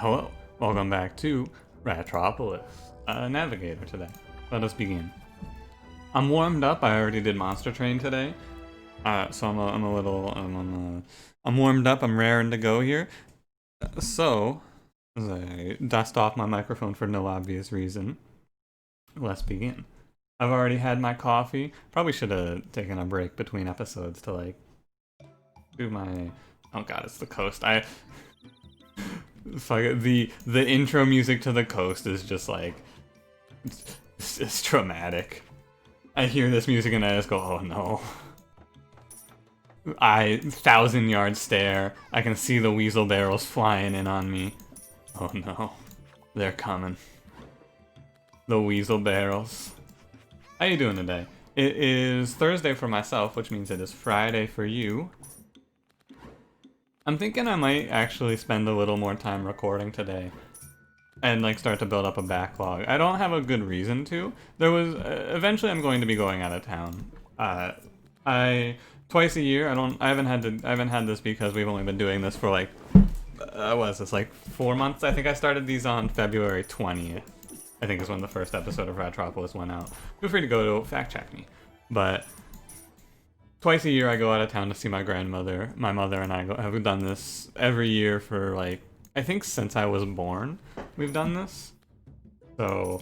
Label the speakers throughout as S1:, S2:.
S1: Hello, welcome back to Ratropolis, Navigator today. Let us begin. I'm warmed up. I already did Monster Train today, so I'm warmed up. I'm raring to go here. So, as I dust off my microphone for no obvious reason, let's begin. I've already had my coffee. Probably should have taken a break between episodes to like do my. Oh god, it's the coast. Fuck the intro music to the coast is just like it's traumatic. I hear this music and I just go, oh no. 1,000-yard stare. I can see the weasel barrels flying in on me. Oh no, they're coming. The weasel barrels. How you doing today? It is Thursday for myself, which means it is Friday for you. I'm thinking I might actually spend a little more time recording today and like start to build up a backlog. I don't have a good reason to. There was eventually I'm going to be going out of town. I twice a year. I haven't had this because we've only been doing this for like what is this, like 4 months? I think I started these on February 20th. I think is when the first episode of Ratropolis went out. Feel free to go to fact check me. But twice a year I go out of town to see my grandmother. My mother and I have done this every year for like, I think since I was born, we've done this. So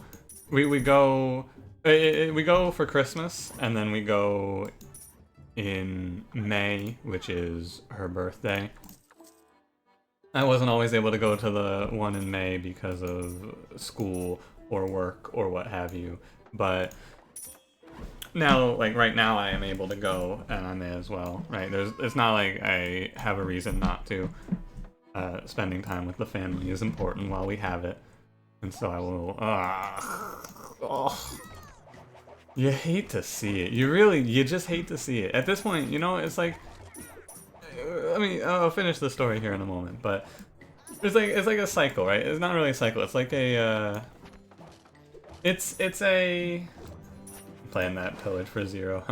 S1: we go for Christmas, and then we go in May, which is her birthday. I wasn't always able to go to the one in May because of school or work or what have you, but now, like right now, I am able to go, and I may as well, right? It's not like I have a reason not to. Spending time with the family is important while we have it, and so I will. Oh, you hate to see it. You just hate to see it. At this point, you know, it's like. I mean, I'll finish the story here in a moment, but it's like a cycle, right? It's not really a cycle. It's like a. It's a. Playing that pillage for 0.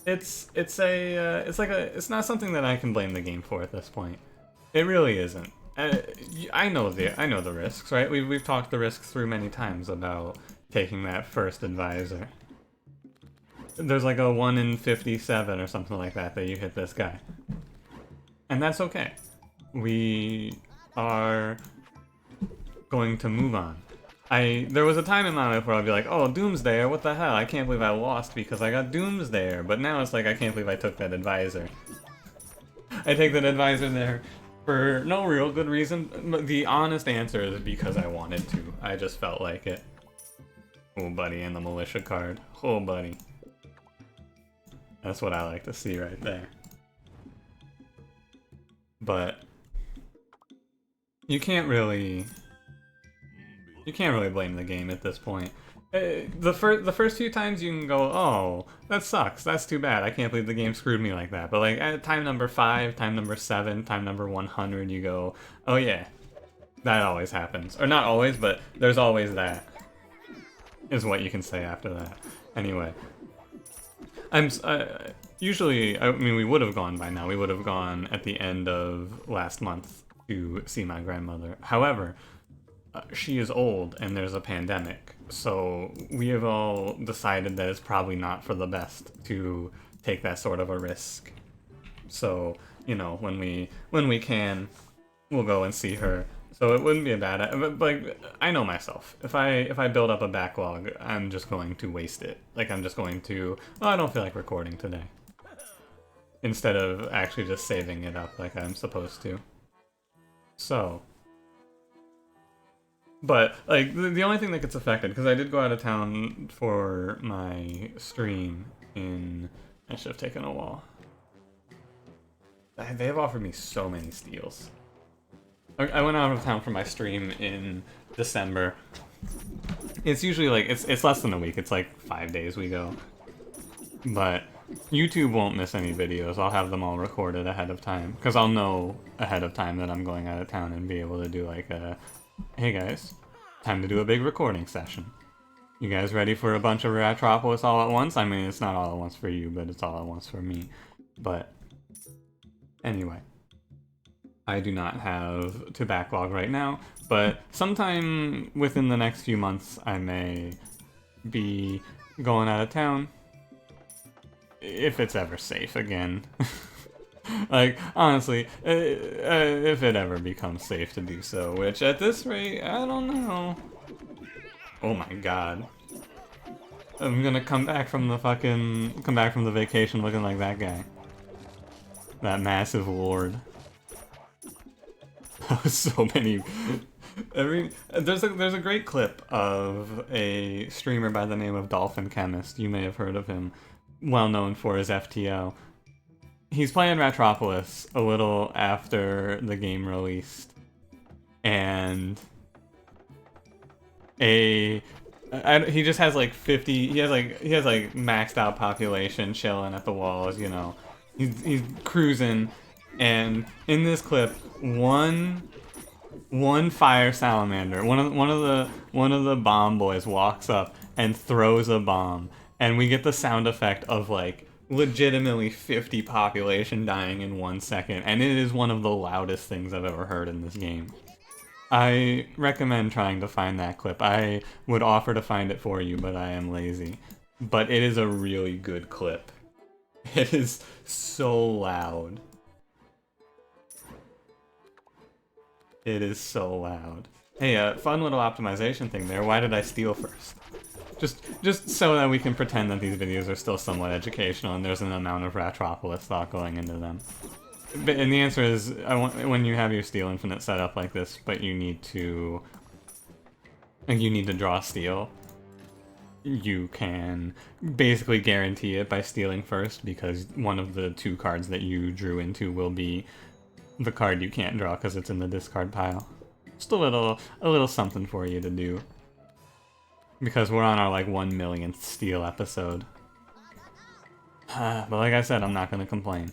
S1: It's not something that I can blame the game for at this point. It really isn't. I know the risks, right? We've talked the risks through many times about taking that first advisor. There's like a 1 in 57 or something like that you hit this guy, and that's okay. We are going to move on. There was a time in my life where I'd be like, oh, Doomsdayer, what the hell? I can't believe I lost because I got Doomsdayer. But now it's like, I can't believe I took that advisor. I take that advisor there for no real good reason. The honest answer is because I wanted to. I just felt like it. Oh, buddy, and the militia card. Oh, buddy. That's what I like to see right there. But you can't really blame the game at this point. The first few times you can go, oh, that sucks, that's too bad, I can't believe the game screwed me like that. But like at time number 5, time number 7, time number 100, you go, oh yeah, that always happens. Or not always, but there's always that, is what you can say after that. Anyway, usually, I mean, we would have gone by now. We would have gone at the end of last month to see my grandmother. However, she is old and there's a pandemic, so we have all decided that it's probably not for the best to take that sort of a risk. So, you know, when we can, we'll go and see her. So it wouldn't be a bad, but like, I know myself. If I build up a backlog, I'm just going to waste it. Like, I'm just going to, oh, I don't feel like recording today, instead of actually just saving it up like I'm supposed to. So. But, like, the only thing that gets affected, because I did go out of town for my stream in... I should have taken a wall. They have offered me so many steals. I went out of town for my stream in December. It's usually, like, it's less than a week. It's, like, 5 days we go. But YouTube won't miss any videos. I'll have them all recorded ahead of time. Because I'll know ahead of time that I'm going out of town and be able to do, like, a... Hey guys, time to do a big recording session. You guys ready for a bunch of Ratropolis all at once? I mean, it's not all at once for you, but it's all at once for me. But, anyway. I do not have to backlog right now, but sometime within the next few months I may be going out of town. If it's ever safe again. Like, honestly, if it ever becomes safe to do so, which at this rate, I don't know. Oh my god. I'm gonna come back from the vacation looking like that guy. That massive lord. So many... There's a great clip of a streamer by the name of Dolphin Chemist. You may have heard of him. Well known for his FTO. He's playing Ratropolis a little after the game released, and he just has like 50. He has like maxed out population chilling at the walls. You know, he's cruising, and in this clip, one fire salamander, one of the bomb boys walks up and throws a bomb, and we get the sound effect of like legitimately 50 population dying in 1 second, and it is one of the loudest things I've ever heard in this game. I recommend trying to find that clip. I would offer to find it for you, but I am lazy. But it is a really good clip. It is so loud. It is so loud. Hey, fun little optimization thing there. Why did I steal first? Just so that we can pretend that these videos are still somewhat educational and there's an amount of Ratropolis thought going into them. And the answer is, when you have your Steel Infinite set up like this, but you need to draw steel, you can basically guarantee it by stealing first, because one of the 2 cards that you drew into will be the card you can't draw because it's in the discard pile. Just a little something for you to do. Because we're on our like 1 millionth steel episode. But like I said, I'm not gonna complain.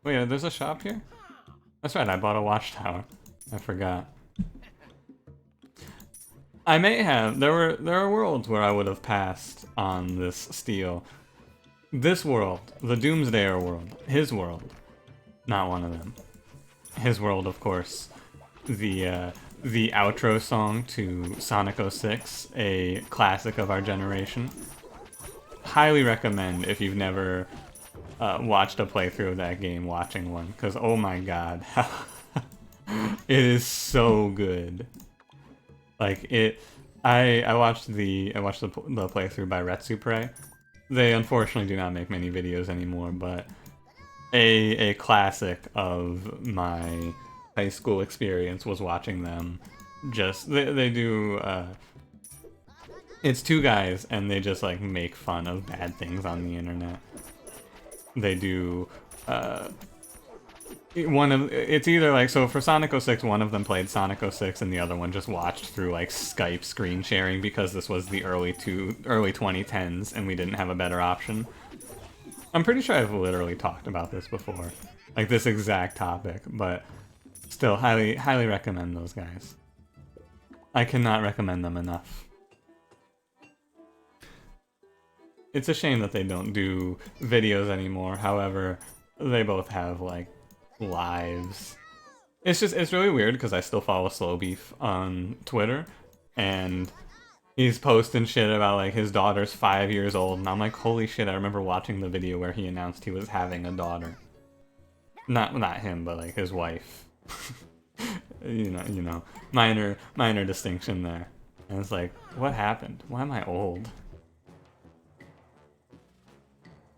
S1: Wait, there's a shop here? That's right, I bought a watchtower. I forgot. I may have. There are worlds where I would have passed on this steel. This world, the Doomsdayer world, his world, not one of them. His world, of course, the outro song to Sonic 06, a classic of our generation. Highly recommend, if you've never watched a playthrough of that game, watching one, because oh my god, it is so good. Like I watched the playthrough by Ratropolis. They unfortunately do not make many videos anymore, but a classic of my high school experience was watching them. They do it's 2 guys and they just like make fun of bad things on the internet. They do it's either like, so for Sonic 06, one of them played Sonic 06 and the other one just watched through like Skype screen sharing, because this was the early 2010s and we didn't have a better option. I'm pretty sure I've literally talked about this before, like this exact topic, but still highly recommend those guys. I cannot recommend them enough. It's a shame that they don't do videos anymore, however, they both have like lives. It's really weird because I still follow Slow Beef on Twitter, and he's posting shit about like his daughter's 5 years old, and I'm like, holy shit, I remember watching the video where he announced he was having a daughter. Not him, but like his wife. you know, minor distinction there. And it's like, what happened? Why am I old?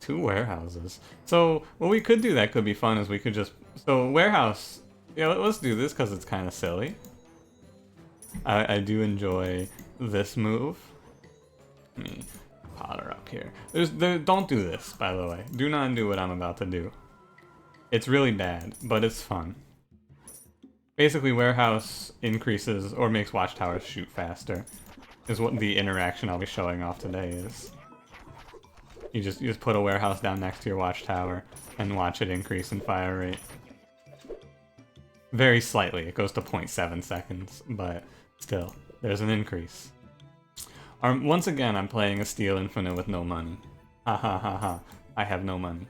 S1: 2 warehouses. So what we could do that could be fun is we could just, so warehouse, yeah, let's do this because it's kind of silly. I do enjoy this move. Let me potter up here. Don't do this, by the way. Do not do what I'm about to do. It's really bad, but it's fun. Basically, warehouse increases or makes watchtowers shoot faster, is what the interaction I'll be showing off today is. You just put a warehouse down next to your watchtower and watch it increase in fire rate. Very slightly, it goes to 0.7 seconds, but still, there's an increase. Once again, I'm playing a Steel Infinite with no money. Ha ha ha ha, I have no money.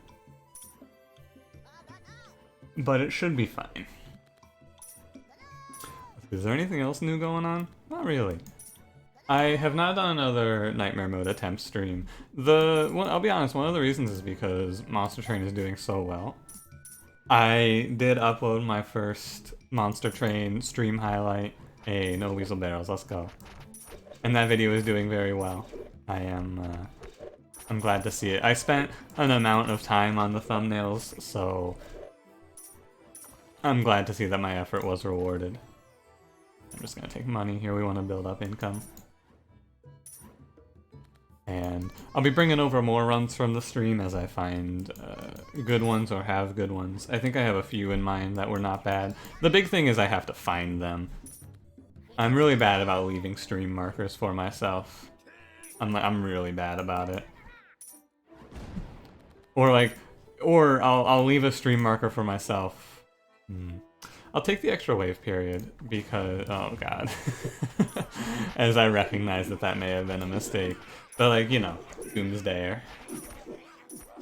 S1: But it should be fine. Is there anything else new going on? Not really. I have not done another Nightmare Mode attempt stream. I'll be honest, one of the reasons is because Monster Train is doing so well. I did upload my first Monster Train stream highlight. Hey, no weasel barrels, let's go. And that video is doing very well. I'm glad to see it. I spent an amount of time on the thumbnails, so I'm glad to see that my effort was rewarded. I'm just gonna take money here, we want to build up income. And I'll be bringing over more runs from the stream as I find good ones or have good ones. I think I have a few in mind that were not bad. The big thing is I have to find them. I'm really bad about leaving stream markers for myself. I'm really bad about it. Or I'll leave a stream marker for myself. I'll take the extra wave period because, oh god. As I recognize that may have been a mistake. But like, you know, doomsdayer.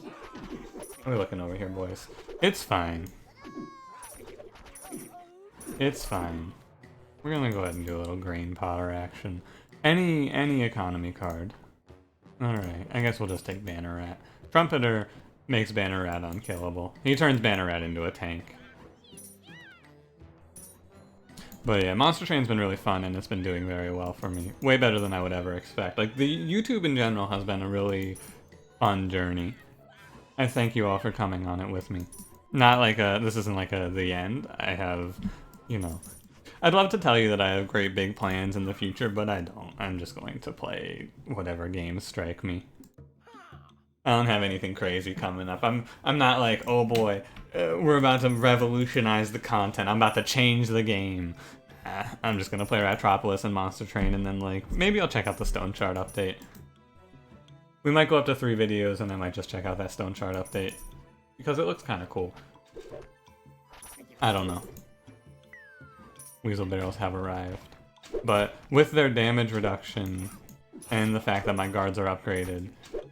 S1: What are we looking over here, boys? It's fine. It's fine. We're gonna go ahead and do a little grain potter action. Any economy card. Alright, I guess we'll just take Banner Rat. Trumpeter makes Banner Rat unkillable. He turns Banner Rat into a tank. But yeah, Monster Train's been really fun and it's been doing very well for me. Way better than I would ever expect. Like, the YouTube in general has been a really fun journey. I thank you all for coming on it with me. Not like this isn't like the end. I have, you know... I'd love to tell you that I have great big plans in the future, but I don't. I'm just going to play whatever games strike me. I don't have anything crazy coming up. I'm not like, oh boy, we're about to revolutionize the content. I'm about to change the game. I'm just gonna play Ratropolis and Monster Train, and then like, maybe I'll check out the Stone Shard update. We might go up to 3 videos, and I might just check out that Stone Shard update. Because it looks kind of cool. I don't know. Weasel Barrels have arrived. But with their damage reduction, and the fact that my guards are upgraded,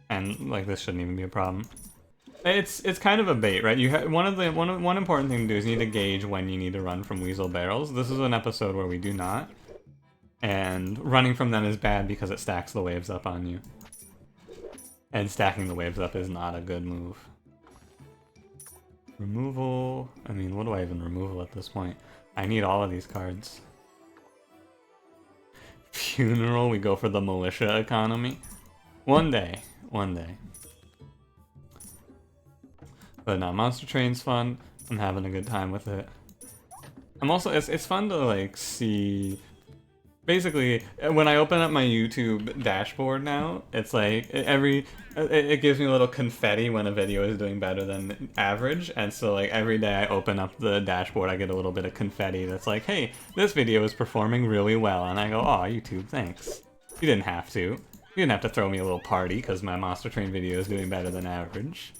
S1: and like this shouldn't even be a problem. It's kind of a bait, right? You one important thing to do is you need to gauge when you need to run from Weasel Barrels. This is an episode where we do not. And running from them is bad because it stacks the waves up on you. And stacking the waves up is not a good move. Removal... I mean, what do I even removal at this point? I need all of these cards. Funeral, we go for the militia economy. One day. One day. But no, Monster Train's fun. I'm having a good time with it. I'm also, it's fun to like see... Basically, when I open up my YouTube dashboard now, it's like it gives me a little confetti when a video is doing better than average, and so like every day I open up the dashboard, I get a little bit of confetti that's like, hey, this video is performing really well, and I go, aw, YouTube, thanks. You didn't have to. You didn't have to throw me a little party because my Monster Train video is doing better than average.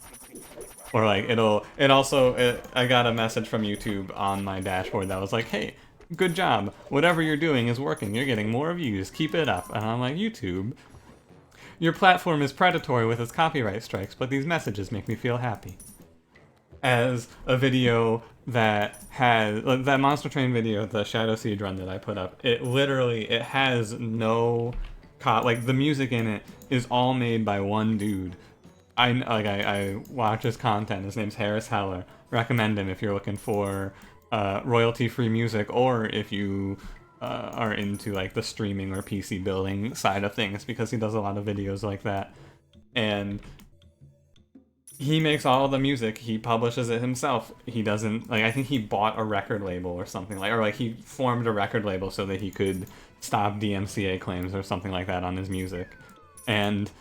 S1: Or like, I got a message from YouTube on my dashboard that was like, hey, good job. Whatever you're doing is working. You're getting more views. Keep it up. And I'm like, YouTube, your platform is predatory with its copyright strikes, but these messages make me feel happy. As a video that has, like, that Monster Train video, the Shadow Siege run that I put up, it has no, like, the music in it is all made by one dude. I watch his content. His name's Harris Heller. Recommend him if you're looking for royalty-free music, or if you are into like the streaming or PC building side of things, because he does a lot of videos like that. And he makes all the music. He publishes it himself. He doesn't, like, I think he bought a record label or something, like, or like he formed a record label so that he could stop DMCA claims or something like that on his music. And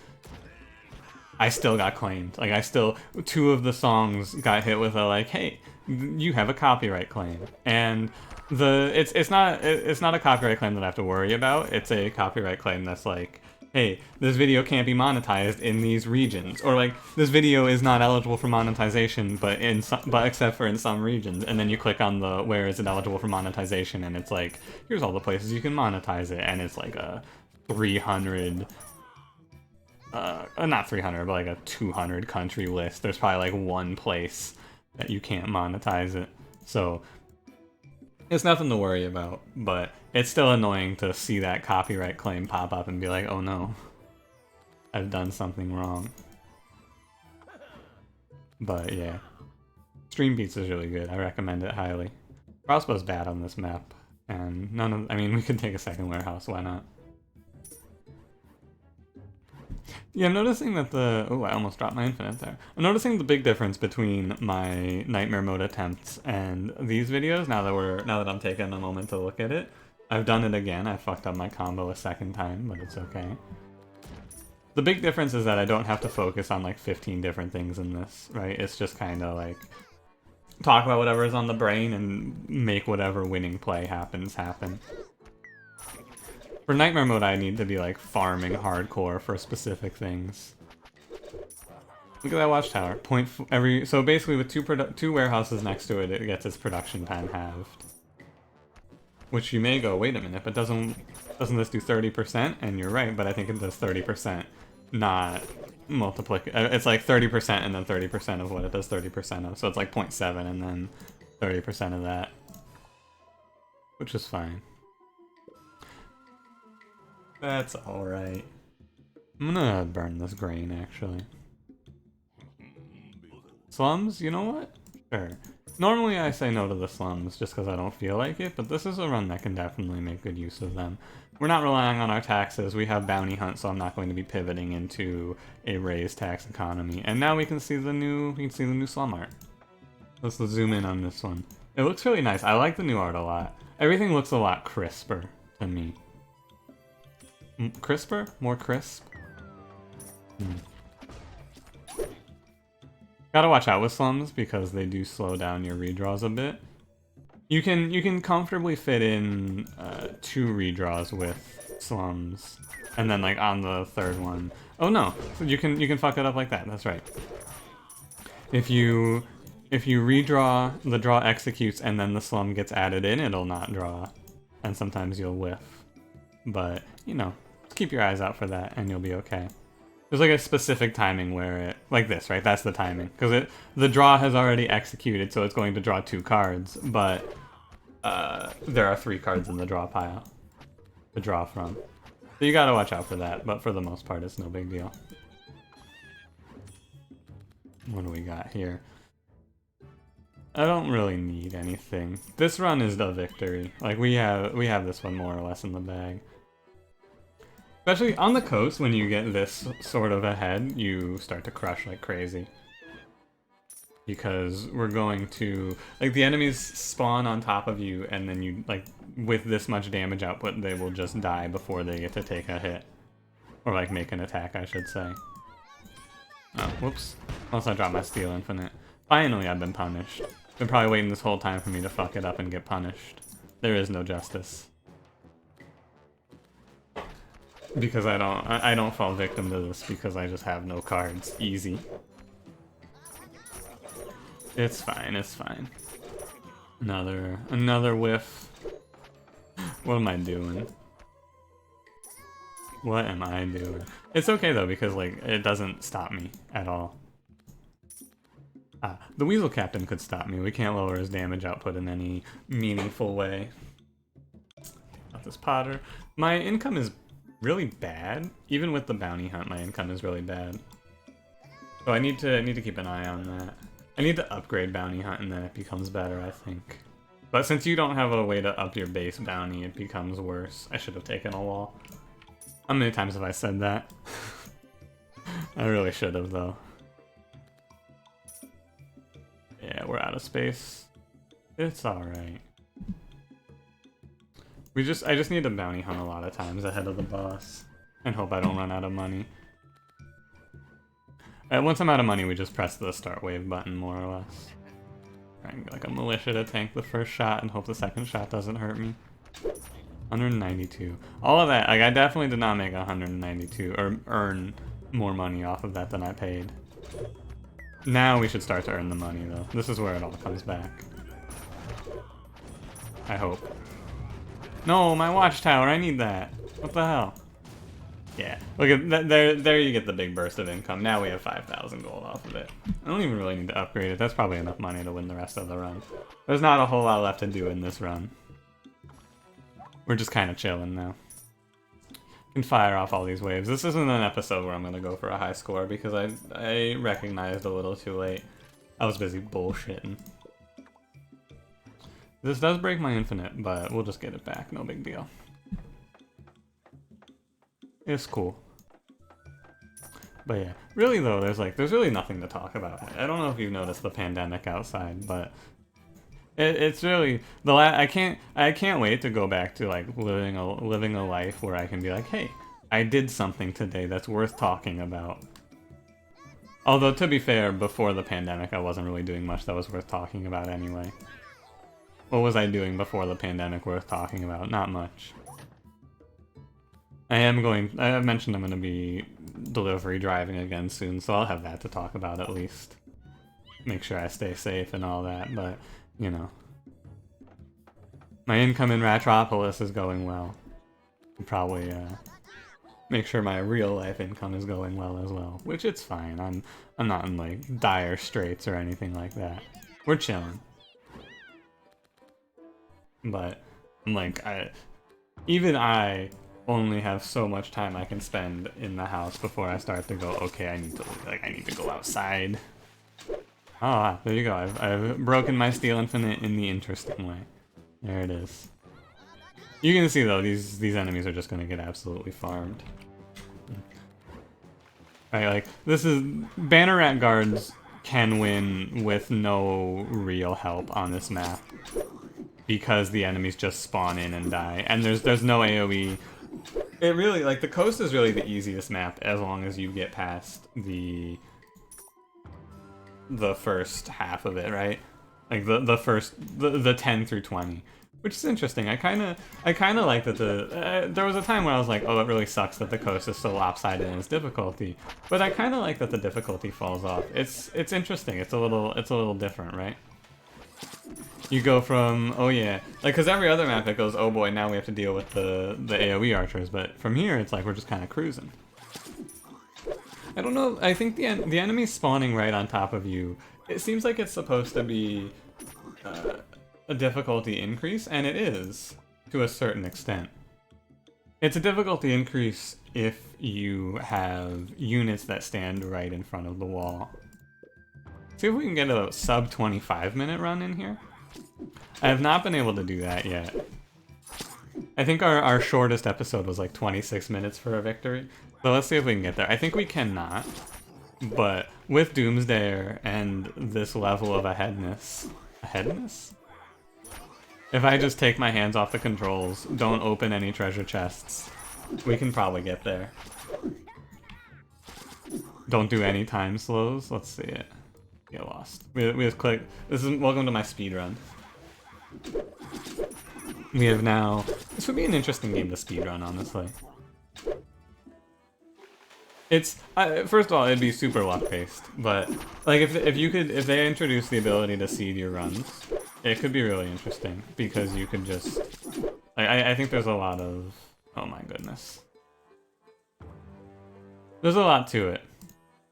S1: I still got claimed. Like, 2 of the songs got hit with a like, hey, you have a copyright claim. And it's not a copyright claim that I have to worry about. It's a copyright claim that's like, hey, this video can't be monetized in these regions, or like, this video is not eligible for monetization, but except for in some regions. And then you click on the where is it eligible for monetization, and it's like, here's all the places you can monetize it, and it's like a 300. Not 300, but like a 200 country list. There's probably like one place that you can't monetize it. So It's nothing to worry about, but it's still annoying to see that copyright claim pop up and be like, oh no, I've done something wrong. But yeah, Stream Beats is really good. I recommend it highly. Crossbow's bad on this map, and I mean, we could take a second warehouse, why not? Yeah, I'm noticing that oh, I almost dropped my infinite there. I'm noticing the big difference between my nightmare mode attempts and these videos now that I'm taking a moment to look at it. I've done it again. I fucked up my combo a second time, but it's okay. The big difference is that I don't have to focus on like 15 different things in this, right? It's just kind of like talk about whatever is on the brain and make whatever winning play happens happen. For nightmare mode, I need to be like farming hardcore for specific things. Look at that watchtower. So basically, with two warehouses next to it, it gets its production time halved. Which you may go, wait a minute, but doesn't this do 30%? And you're right, but I think it does 30%, not it's like 30% and then 30% of what it does 30% of. So it's like 0.7 and then 30% of that, which is fine. That's alright. I'm gonna burn this grain, actually. Slums? You know what? Sure. Normally I say no to the slums just because I don't feel like it, but this is a run that can definitely make good use of them. We're not relying on our taxes, we have bounty hunt, so I'm not going to be pivoting into a raised tax economy. And now we can see the new slum art. Let's zoom in on this one. It looks really nice. I like the new art a lot. Everything looks a lot crisper to me. Crisper? More crisp? Gotta watch out with slums because they do slow down your redraws a bit. You can comfortably fit in 2 redraws with slums, and then like on the third one. Oh no, so you can fuck it up like that. That's right. If you redraw, the draw executes, and then the slum gets added in, it'll not draw, and sometimes you'll whiff. But you know, just keep your eyes out for that, and you'll be okay. There's like a specific timing where it, like this, right? That's the timing. Because the draw has already executed, so it's going to draw 2 cards, but there are 3 cards in the draw pile to draw from. So you gotta watch out for that, but for the most part, it's no big deal. What do we got here? I don't really need anything. This run is the victory. Like, we have this one more or less in the bag. Especially on the coast, when you get this sort of ahead, you start to crush like crazy. Because we're going to, like, the enemies spawn on top of you, and then you, like, with this much damage output, they will just die before they get to take a hit. Or, like, make an attack, I should say. Oh, whoops. Unless I dropped my Steel Infinite. Finally, I've been punished. Been probably waiting this whole time for me to fuck it up and get punished. There is no justice. Because I don't fall victim to this because I just have no cards. Easy. It's fine, it's fine. Another whiff. What am I doing? What am I doing? It's okay though, because like it doesn't stop me at all. The Weasel Captain could stop me. We can't lower his damage output in any meaningful way. Not this Potter. My income is really bad. Even with the bounty hunt, my income is really bad. So I need to keep an eye on that. I need to upgrade bounty hunt and then it becomes better, I think. But since you don't have a way to up your base bounty, it becomes worse. I should have taken a wall. How many times have I said that? I really should have, though. Yeah, we're out of space. It's alright. I just need to bounty hunt a lot of times ahead of the boss. And hope I don't run out of money. Once I'm out of money, we just press the start wave button, more or less. Trying like a militia to tank the first shot and hope the second shot doesn't hurt me. 192. All of that, like I definitely did not make 192, or earn more money off of that than I paid. Now we should start to earn the money, though. This is where it all comes back. I hope. No, my watchtower, I need that. What the hell? Yeah, look at that, there you get the big burst of income. Now we have 5,000 gold off of it. I don't even really need to upgrade it. That's probably enough money to win the rest of the run. There's not a whole lot left to do in this run. We're just kind of chilling now. Can fire off all these waves. This isn't an episode where I'm going to go for a high score because I recognized a little too late. I was busy bullshitting. This does break my infinite, but we'll just get it back. No big deal. It's cool. But yeah, really though, there's really nothing to talk about. I don't know if you've noticed the pandemic outside, but it's really I can't wait to go back to like living a life where I can be like, hey, I did something today that's worth talking about. Although to be fair, before the pandemic, I wasn't really doing much that was worth talking about anyway. What was I doing before the pandemic worth talking about? Not much. I have mentioned I'm going to be delivery driving again soon, so I'll have that to talk about at least. Make sure I stay safe and all that, but, you know. My income in Ratropolis is going well. I'll probably, make sure my real life income is going well as well, which it's fine. I'm not in, like, dire straits or anything like that. We're chilling. But, like, even I only have so much time I can spend in the house before I start to go, okay, I need to go outside. Ah, there you go. I've broken my steel infinite in the interesting way. There it is. You can see though, these enemies are just gonna get absolutely farmed. Right, like this is banner rat guards can win with no real help on this map because the enemies just spawn in and die, and there's no AoE. It really, like, the coast is really the easiest map as long as you get past the first half of it, right? Like the 10 through 20, which is interesting. I kind of like that there was a time when I was like, oh, it really sucks that the coast is so lopsided in its difficulty, but I kind of like that the difficulty falls off. It's interesting. It's a little different, right? You go from, oh yeah, like, because every other map it goes, oh boy, now we have to deal with the AoE archers, but from here it's like we're just kind of cruising. I don't know, I think the enemy spawning right on top of you, it seems like it's supposed to be a difficulty increase, and it is, to a certain extent. It's a difficulty increase if you have units that stand right in front of the wall. See if we can get a sub 25-minute run in here. I have not been able to do that yet. I think our shortest episode was like 26 minutes for a victory. So let's see if we can get there. I think we cannot, but with Doomsdayer and this level of aheadness? If I just take my hands off the controls, don't open any treasure chests, we can probably get there. Don't do any time slows. Let's see it. Get lost. We just click. Welcome to my speedrun. We have now. This would be an interesting game to speedrun, honestly. It's first of all, it'd be super luck based, but like if they introduce the ability to seed your runs, it could be really interesting because you could just. I think there's a lot of. Oh my goodness. There's a lot to it.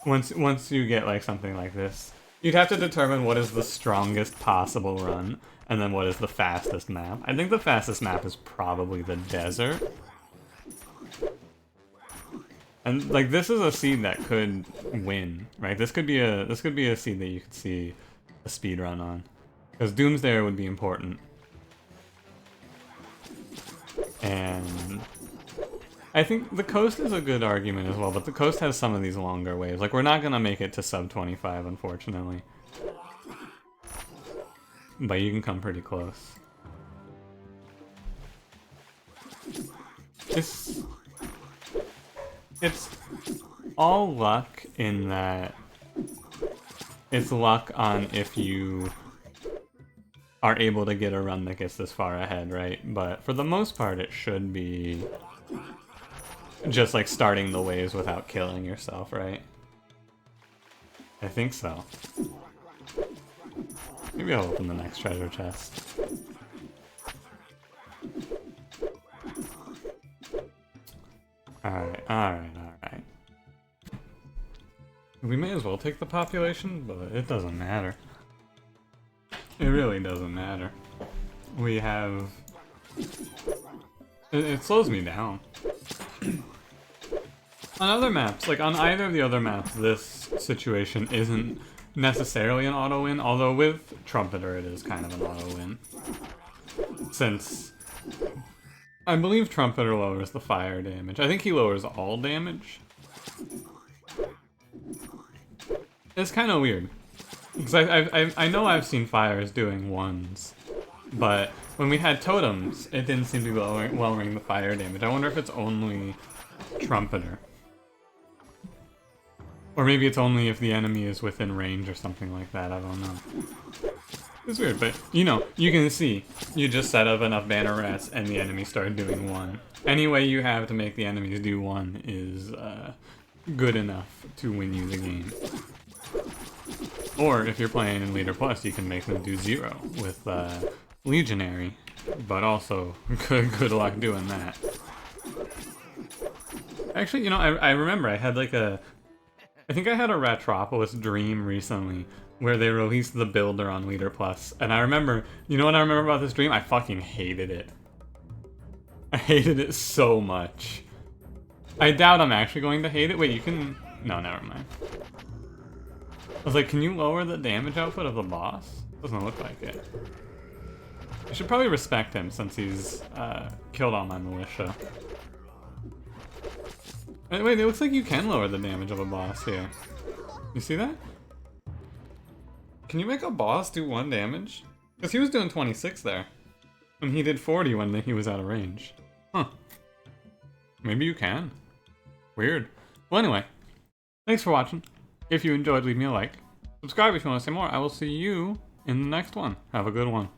S1: Once you get like something like this. You'd have to determine what is the strongest possible run, and then what is the fastest map. I think the fastest map is probably the desert. And like this is a seed that could win, right? This could be a seed that you could see a speed run on. Because Doomsdayer would be important. And I think the coast is a good argument as well, but the coast has some of these longer waves. Like, we're not gonna make it to sub 25, unfortunately. But you can come pretty close. It's all luck in that it's luck on if you are able to get a run that gets this far ahead, right? But for the most part, it should be just like starting the waves without killing yourself, right? I think so. Maybe I'll open the next treasure chest. Alright, Alright, alright. We may as well take the population, but it doesn't matter. It really doesn't matter. We have... It slows me down. On other maps, like on either of the other maps, this situation isn't necessarily an auto-win, although with Trumpeter it is kind of an auto-win. Since I believe Trumpeter lowers the fire damage. I think he lowers all damage. It's kind of weird. Because I know I've seen fires doing ones, but when we had totems, it didn't seem to be lowering the fire damage. I wonder if it's only Trumpeter. Or maybe it's only if the enemy is within range or something like that, I don't know. It's weird, but you know, you can see, you just set up enough banner rats and the enemy started doing one. Any way you have to make the enemies do one is good enough to win you the game. Or if you're playing in Leader Plus, you can make them do 0 with Legionary, but also good luck doing that. Actually, you know, I remember I had like I think I had a Ratropolis dream recently where they released the builder on Leader Plus, and I remember, you know what I remember about this dream? I fucking hated it. I hated it so much. I doubt I'm actually going to hate it. Wait, you can... No, never mind. I was like, can you lower the damage output of the boss? Doesn't look like it. I should probably respect him since he's killed all my militia. Wait, it looks like you can lower the damage of a boss here. You see that? Can you make a boss do 1 damage? Because he was doing 26 there. And he did 40 when he was out of range. Huh. Maybe you can. Weird. Well, anyway. Thanks for watching. If you enjoyed, leave me a like. Subscribe if you want to see more. I will see you in the next one. Have a good one.